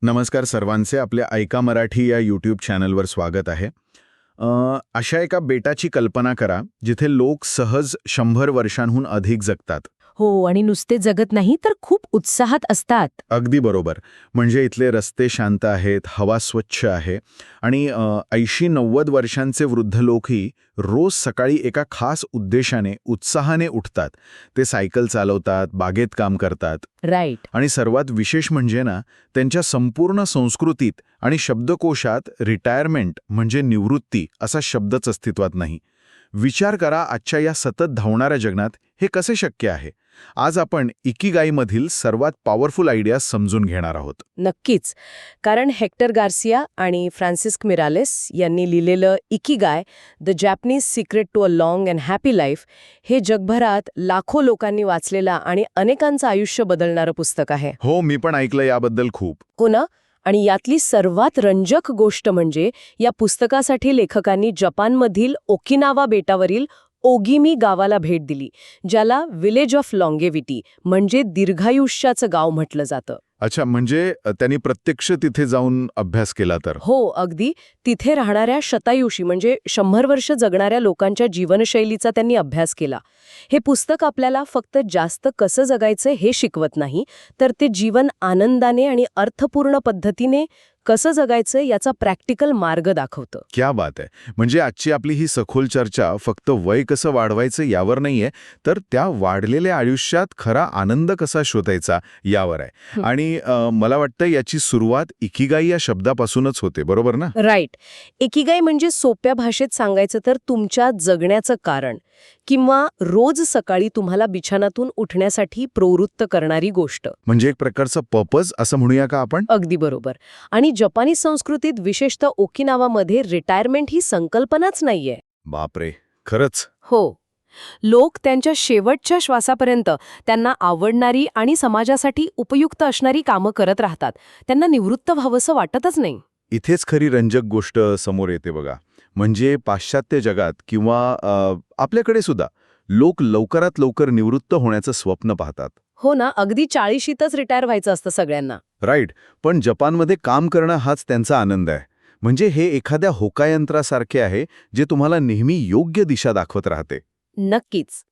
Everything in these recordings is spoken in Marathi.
नमस्कार सर्वांचे आपल्या ऐका मराठी या यूट्यूब चॅनलवर स्वागत आहे. अशा एका बेटाची कल्पना करा जिथे लोक सहज 100 वर्षांहून अधिक जगतात. हो, आणि नुसते जगत नाही तर खूप उत्साहात असतात. अगदी बरोबर. म्हणजे इथले रस्ते शांत आहेत, हवा स्वच्छ आहे आणि 80-90 वर्षांचे वृद्ध लोकही रोज सकाळी एका खास उद्देशाने उत्साहाने उठतात. ते सायकल चालवतात, बागेत काम करतात. राईट. आणि सर्वात विशेष म्हणजे ना, त्यांच्या संपूर्ण संस्कृतीत आणि शब्दकोशात रिटायरमेंट म्हणजे निवृत्ती असा शब्दच अस्तित्वात नाही. विचार करा, आजच्या या सतत धावणाऱ्या जगण्यात हे कसे शक्य आहे. आज आपण इकिगाईमधील सर्वात पॉवरफुल आयडिया समजून घेणार आहोत. नक्कीच. कारण हेक्टर गार्सिया आणि फ्रान्सिस्क मिरालेस यांनी लिहिलेलं Ikigai, the Japanese secret to a long and happy life हे जगभरात लाखो लोकांनी वाचलेलं आणि अनेकांचं आयुष्य बदलणारं पुस्तक आहे. हो, मी पण ऐकलं याबद्दल खूप. हो ना? आणि यातली सर्वात रंजक गोष्ट म्हणजे या पुस्तकासाठी लेखकांनी जपानमधील ओकिनावा बेटावरील ओगिमी गावाला भेट दिली, ज्याला विलेज ऑफ लॉंगेव्हिटी म्हणजे दीर्घायुष्याचं गाव म्हटलं जातं. अच्छा, म्हणजे त्यांनी प्रत्यक्ष तिथे जाऊन अभ्यास केला तर? हो, अगदी. तिथे राहणाऱ्या शतायुषी म्हणजे 100 वर्ष जगणाऱ्या लोकांच्या जीवनशैलीचा त्यांनी अभ्यास केला. हे पुस्तक आपल्याला फक्त जास्त कसं जगायचं हे शिकवत नाही, तर ते जीवन आनंदाने आणि अर्थपूर्ण पद्धतीने कसं जगायचं याचा प्रॅक्टिकल मार्ग दाखवतं. क्या बात आहे. म्हणजे आजची आपली ही सखोल चर्चा फक्त वय कसं वाढवायचं यावर नाहीये, तर त्या वाढलेल्या आयुष्यात खरा आनंद कसा शोधायचा यावर आहे. आणि मला वाटतं याची सुरुवात इकिगाई या शब्दापासूनच होते, बरोबर ना? राईट. एकिगाई म्हणजे सोप्या भाषेत सांगायचं तर तुमच्या जगण्याचं कारण किंवा रोज सकाळी तुम्हाला बिछानातून उठण्यासाठी प्रवृत्त करणारी गोष्ट. म्हणजे एक प्रकारचा पर्पज असं म्हणूया का आपण? अगदी बरोबर. आणि जपानी संस्कृतीत विशेषतः ओकिनावामध्ये रिटायरमेंट ही संकल्पनाच नाहीये. बापरे, खरंच? हो. लोक त्यांच्या शेवटच्या श्वासापर्यंत त्यांना आवडणारी आणि समाजासाठी उपयुक्त असणारी कामं करत राहतात. त्यांना निवृत्त व्हावंसं वाटतच नाही. इथेच खरी रंजक गोष्ट समोर येते बघा. म्हणजे पाश्चात्य जगात किंवा आपल्याकडे सुद्धा लोक लवकरात लवकर निवृत्त होण्याचं स्वप्न पाहतात. हो ना, अगदी 40शीतच रिटायर व्हायचं असतं सगळ्यांना. राईट. पण जपानमध्ये काम करणं हाच त्यांचा आनंद आहे. म्हणजे हे एखाद्या होकायंत्रासारखे आहे जे तुम्हाला नेहमी योग्य दिशा दाखवत राहते. नक्कीच.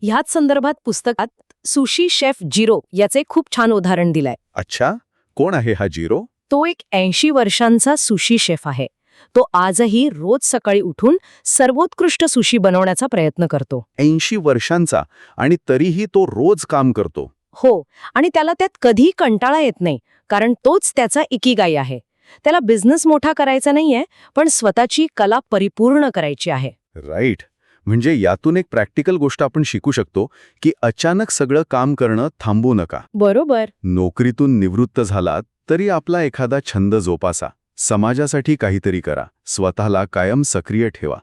ह्याच संदर्भात पुस्तकात सुशी शेफ जिरो याचे खूप छान उदाहरण दिलंय. अच्छा, कोण आहे हा जिरो? तो एक 80 वर्षांचा सुशी शेफ आहे. तो आजही रोज सकाळी उठून सर्वोत्कृष्ट सुशी बनवण्याचा प्रयत्न करतो. 80 वर्षांचा आणि तरीही तो रोज काम करतो. हो, आणि त्याला त्यात कधीही कंटाळा येत नाही, कारण तोच त्याचा इकिगाई आहे. त्याला बिझनेस मोठा करायचा नाहीये, पण स्वतःची कला परिपूर्ण करायची आहे. राईट. म्हणजे यातून एक प्रॅक्टिकल गोष्ट आपण शिकू शकतो की अचानक सगळं काम करणं थांबू नका. बरोबर. नोकरीतून निवृत्त झालात तरी आपला एखादा छंद जोपासा, समाजासाठी काहीतरी करा, स्वतःला कायम सक्रिय ठेवा.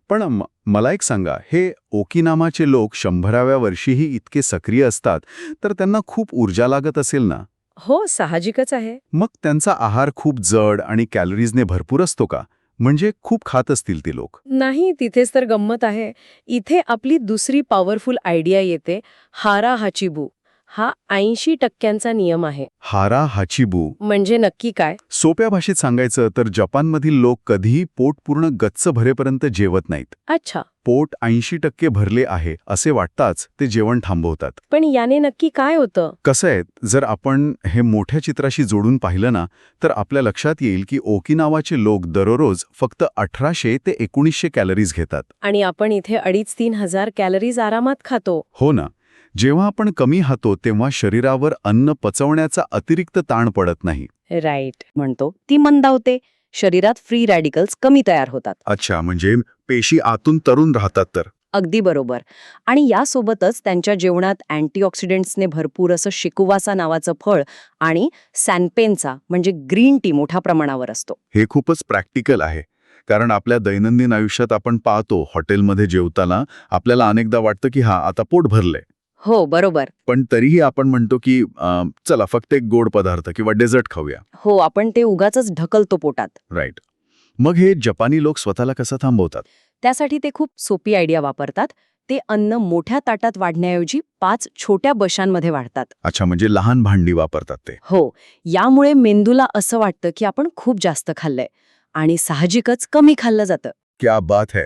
पण मला एक सांगा, हे ओकिनावाचे लोक 100व्या वर्षीही इतके सक्रिय असतात, तर त्यांना खूप ऊर्जा लागत असेल ना? हो, साहजिकच आहे. मग त्यांचा आहार खूप जड आणि कॅलरीजने भरपूर असतो का? म्हणजे खूप खात असतील ती लोक? नाही, तिथेच तर गंमत आहे. इथे आपली दुसरी पॉवरफुल आयडिया येते, हारा हाचिबू. हा 80% नियम आहे. हारा हाचिबू म्हणजे नक्की काय? सोप्या भाषेत सांगायचं तर जपानमधील लोक कधीही पोट पूर्ण गच्च भरेपर्यंत जेवत नाहीत. अच्छा. पोट 80% भरले आहे असे वाटताच ते जेवण थांबवतात. पण याने नक्की काय होतं? कसं आहे, जर आपण हे मोठ्या चित्राशी जोडून पाहिलं ना, तर आपल्या लक्षात येईल की ओकिनावाचे लोक दररोज फक्त 1800 ते 1900 कॅलरीज घेतात. आणि आपण इथे 2,500-3,000 हजार कॅलरीज आरामात खातो. हो ना. जेव्हा आपण कमी खातो तेव्हा शरीरावर अन्न पचवण्याचा अतिरिक्त ताण पडत नाही. राईट. म्हणतो ती मंदावते, शरीरात फ्री रॅडिकल्स कमी तयार होतात. अच्छा, म्हणजे पेशी आतून तरुण राहतात तर? अगदी बरोबर. आणि यासोबतच त्यांच्या जेवणात अँटीऑक्सिडंट्सने भरपूर असं शिकुवासा नावाचं फळ आणि सॅनपेनचा म्हणजे ग्रीन टी मोठ्या प्रमाणावर असतो. हे खूपच प्रॅक्टिकल आहे. कारण आपल्या दैनंदिन आयुष्यात आपण पाहतो, हॉटेलमध्ये जेवताना आपल्याला अनेकदा वाटतं की हा आता पोट भरलंय. हो, बरोबर. पण तरीही आपण म्हणतो की चला फक्त एक गोड पदार्थ किंवा डेझर्ट खाऊया. हो, आपण ते उगाचच ढकलतो पोटात. राईट. मग हे जपानी लोक स्वतःला कसं थांबवतात? त्यासाठी ते खूप सोपी आयडिया वापरतात. ते अन्न मोठ्या ताटात वाढण्याऐवजी 5 छोट्या बशांमध्ये वाढतात. अच्छा, म्हणजे लहान भांडी वापरतात ते. हो, यामुळे मेंदूला असं वाटतं की आपण खूप जास्त खाल्लंय आणि साहजिकच कमी खाल्लं जातं. क्या बात है.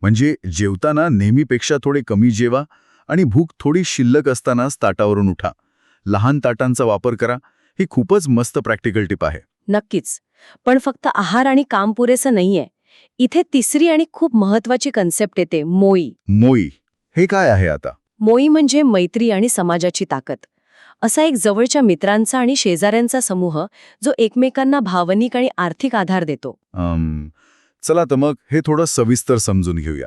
म्हणजे जेवताना नेहमीपेक्षा थोडे कमी जेवा आणि भूक थोडी शिल्लक असतानाच ताटावरून उठा. लहान ताटांचा वापर करा. ही खूपच मस्त प्रॅक्टिकल टिप आहे. नक्कीच. पण फक्त आहार आणि काम पुरेसं नाहीये. इथे तिसरी आणि खूप महत्वाची कन्सेप्ट येते, मोई. मोई हे काय आहे आता? मोई म्हणजे मैत्री आणि समाजाची ताकद. असा एक जवळच्या मित्रांचा आणि शेजाऱ्यांचा समूह जो एकमेकांना भावनिक आणि आर्थिक आधार देतो. चला तर मग हे थोडं सविस्तर समजून घेऊया.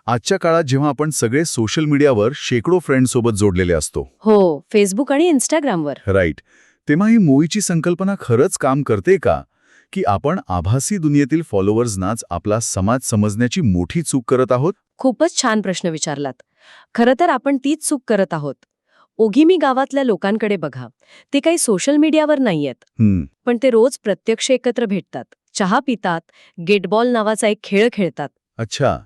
आजच्या काळात जेव्हा आपण सगळे सोशल मीडियावर शेकडो फ्रेंड्ससोबत जोडलेले असतो, हो, फेसबुक आणि इंस्टाग्रामवर. राईट, तेव्हा ही मोईची संकल्पना खरंच काम करते का? की आपण आभासी दुनियेतील फॉलोअर्सनाच आपला समाज समजण्याची मोठी चूक करत आहोत? खूपच छान प्रश्न विचारलात. खरं तर आपण तीच चूक करत आहोत. ओगिमी गावातल्या लोकांकडे बघा. ते काही सोशल मीडियावर नाहीयेत, पण ते रोज प्रत्यक्ष एकत्र भेटतात, चहा पितात, गेटबॉल नावाचा एक खेळ खेळतात. अच्छा,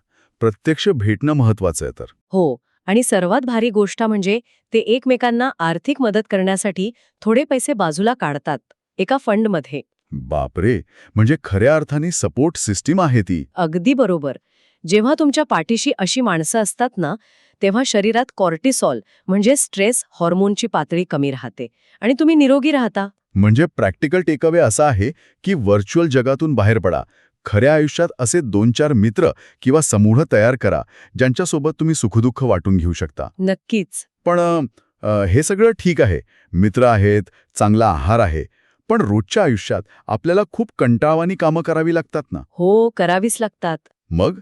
प्रत्यक्ष भेटणं महत्वाचं आहे तर. हो, आणि सर्वात भारी गोष्ट म्हणजे ते एकमेकांना आर्थिक मदत करण्यासाठी थोडे पैसे बाजूला काढतात, एका फंडमध्ये. बापरे, म्हणजे खऱ्या अर्थाने सपोर्ट सिस्टीम आहे ती. अगदी बरोबर. जेव्हा तुमच्या पाठीशी अशी माणसं असतात ना, तेव्हा शरीरात कॉर्टिसॉल म्हणजे स्ट्रेस हॉर्मोनची पातळी कमी राहते आणि तुम्ही निरोगी राहता. म्हणजे प्रॅक्टिकल टेकअवे असा आहे की व्हर्च्युअल जगातून बाहेर पडा. खऱ्या आयुष्यात असे 2-4 मित्र किंवा समूह तयार करा, ज्यांच्यासोबत तुम्ही सुखदुःख वाटून घेऊ शकता. नक्कीच. पण हे सगळं ठीक आहे, मित्र आहेत, चांगला आहार आहे, पण रोजच्या आयुष्यात आपल्याला खूप कंटाळवाणी कामं करावी लागतात ना. हो, करावीच लागतात. मग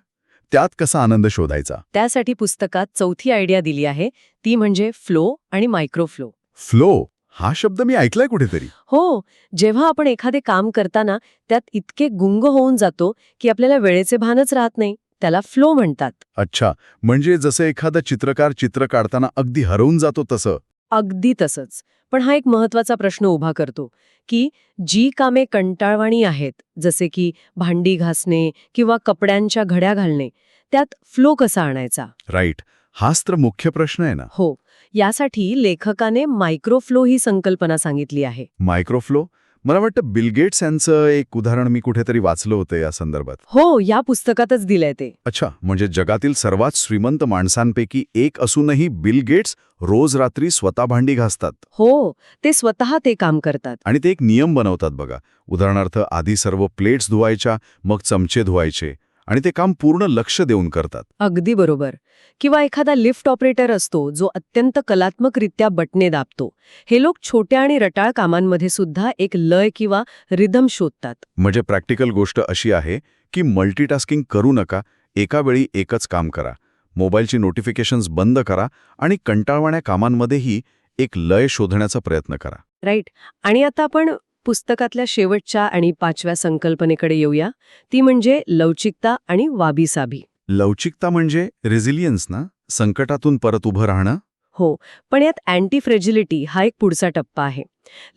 त्यात कसा आनंद शोधायचा? त्यासाठी पुस्तकात चौथी आयडिया दिली आहे, ती म्हणजे फ्लो आणि मायक्रोफ्लो. फ्लो हा शब्द मी ऐकलाय कुठेतरी. हो, जेव्हा आपण एखादे काम करताना त्यात इतके गुंग होऊन जातो की आपल्याला वेळेचे भानच राहत नाही, त्याला फ्लो म्हणतात. अच्छा, म्हणजे जसं एखादा चित्रकार चित्र काढताना अगदी हरवून जातो तसं. अगदी तसंच. पण हा एक महत्वाचा प्रश्न उभा करतो की जी कामे कंटाळवाणी आहेत, जसे की भांडी घासणे किंवा कपड्यांच्या घड्या घालणे, त्यात फ्लो कसा आणायचा? राईट, हाच तर मुख्य प्रश्न आहे ना. हो, यासाठी लेखकाने मायक्रोफ्लो ही संकल्पना सांगितली आहे. मायक्रोफ्लो, मला वाटतं बिल गेट्स यांचं एक उदाहरण मी कुठेतरी वाचलं होतं या संदर्भात. हो, या पुस्तकातच दिलंय ते. अच्छा, म्हणजे जगातील सर्वात श्रीमंत माणसांपैकी एक असूनही बिल गेट्स रोज रात्री स्वतः भांडी घासतात. हो, ते स्वतः ते काम करतात. आणि ते एक नियम बनवतात बघा. उदाहरणार्थ आधी सर्व प्लेट्स धुवायच्या, मग चमचे धुवायचे, आणि ते काम पूर्ण लक्ष देऊन करतात. अगदी बरोबर. किंवा एखादा लिफ्ट ऑपरेटर असतो जो अत्यंत कलात्मकरित्या बटणे दाबतो. हे लोक छोट्या आणि रटाळ कामांमध्ये सुद्धा एक लय किंवा रिदम शोधतात. म्हणजे प्रॅक्टिकल गोष्ट अशी आहे की मल्टीटास्किंग करू नका, एका वेळी एकच काम करा. मोबाईलची नोटिफिकेशन्स बंद करा आणि कंटाळवाण्या कामांमध्येही एक लय शोधण्याचा प्रयत्न करा. राईट. आणि आता आपण पुस्तकातल्या शेवटच्या आणि 5व्या संकल्पनेकडे येऊया. ती म्हणजे लवचिकता आणि वाबीसाबी. लवचिकता म्हणजे रेझिलियन्स ना, संकटातून परत उभं राहणं. हो, पण यात अँटी फ्रेजिलिटी हा एक पुढचा टप्पा आहे.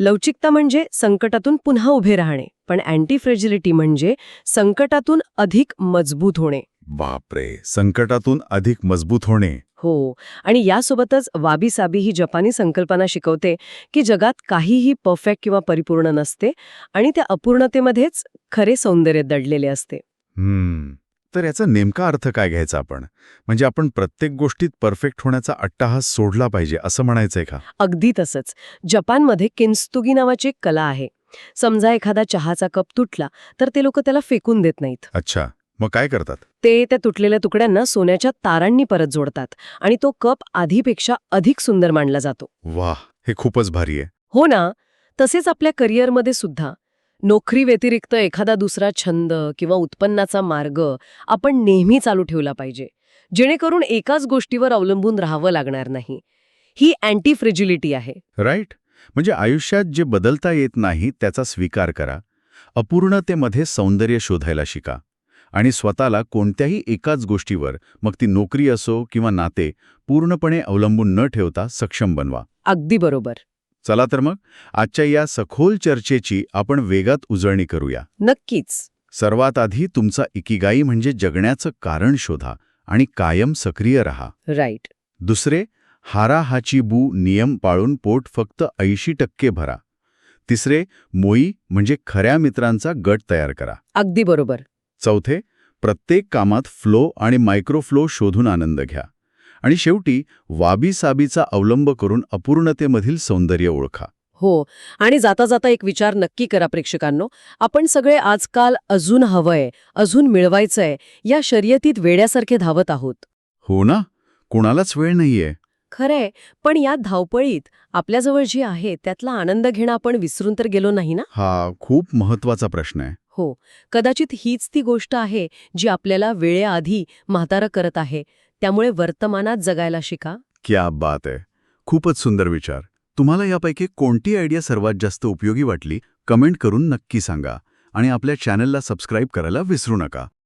लवचिकता म्हणजे संकटातून पुन्हा उभे राहणे, पण अँटी फ्रेजिलिटी म्हणजे संकटातून अधिक मजबूत होणे. बापरे, संकटातून अधिक मजबूत होणे. हो, आणि यासोबतच वाबीसाबी ही जपानी संकल्पना शिकवते की जगात काहीही परफेक्ट किंवा परिपूर्ण नसते आणि त्या अपूर्णतेमध्येच खरे सौंदर्य दडलेले असते. तर याचा नेमका अर्थ काय घ्यायचा आपण? म्हणजे आपण प्रत्येक गोष्टीत परफेक्ट होण्याचा अट्टाहास सोडला पाहिजे असं म्हणायचंय का? अगदी तसंच. जपानमध्ये किन्स्तुगी नावाची एक कला आहे. समजा एखादा चहाचा कप तुटला तर ते लोक त्याला फेकून देत नाहीत. अच्छा, मग काय करतात? ते त्या तुटलेल्या तुकड्यांना सोन्याच्या तारांनी परत जोडतात आणि तो कप आधीपेक्षा अधिक सुंदर मानला जातो. वाह, हे खूपच भारी आहे. हो ना. तसेच आपल्या करिअरमध्ये सुद्धा नोकरी व्यतिरिक्त एखादा दुसरा छंद किंवा उत्पन्नाचा मार्ग आपण नेहमी चालू ठेवला पाहिजे, जेणेकरून एकाच गोष्टीवर अवलंबून राहावं लागणार नाही. ही अँटी फ्रेजिलिटी आहे. राईट, म्हणजे आयुष्यात जे बदलता येत नाही त्याचा स्वीकार करा, अपूर्णतेमध्ये सौंदर्य शोधायला शिका आणि स्वतःला कोणत्याही एकाच गोष्टीवर, मग ती नोकरी असो किंवा नाते, पूर्णपणे अवलंबून न ठेवता सक्षम बनवा. अगदी बरोबर. चला तर मग आजच्या या सखोल चर्चेची आपण वेगात उजळणी करूया. नक्कीच. सर्वात आधी तुमचा इकिगाई म्हणजे जगण्याचं कारण शोधा आणि कायम सक्रिय रहा. राईट. दुसरे, हारा हाची बू नियम पाळून पोट फक्त 80% भरा. तिसरे, मोई म्हणजे खऱ्या मित्रांचा गट तयार करा. अगदी बरोबर. चौथे, प्रत्येक कामात फ्लो आणि मायक्रोफ्लो शोधून आनंद घ्या. आणि शेवटी, वाबीसाबीचा अवलंब करून अपूर्णतेमधील सौंदर्य ओळखा. हो. आणि जाता जाता एक विचार नक्की करा प्रेक्षकांनो. आपण सगळे आजकाल अजून हवंय, अजून मिळवायचंय या शर्यतीत वेड्यासारखे धावत आहोत. हो ना, कोणालाच वेळ नाहीये. खरंय, पण या धावपळीत आपल्याजवळ जी आहे त्यातला आनंद घेणं आपण विसरून तर गेलो नाही ना? हा खूप महत्वाचा प्रश्न आहे. हो. कदाचित हीच ती गोष्ट आहे जी आपल्याला वेळेआधी म्हातारं करत आहे. त्यामुळे वर्तमानात जगायला शिका. क्या बात आहे. खूपच सुंदर विचार. तुम्हाला यापैकी कोणती आयडिया सर्वात जास्त उपयोगी वाटली कमेंट करून नक्की सांगा आणि आपल्या चॅनलला सबस्क्राईब करायला विसरू नका.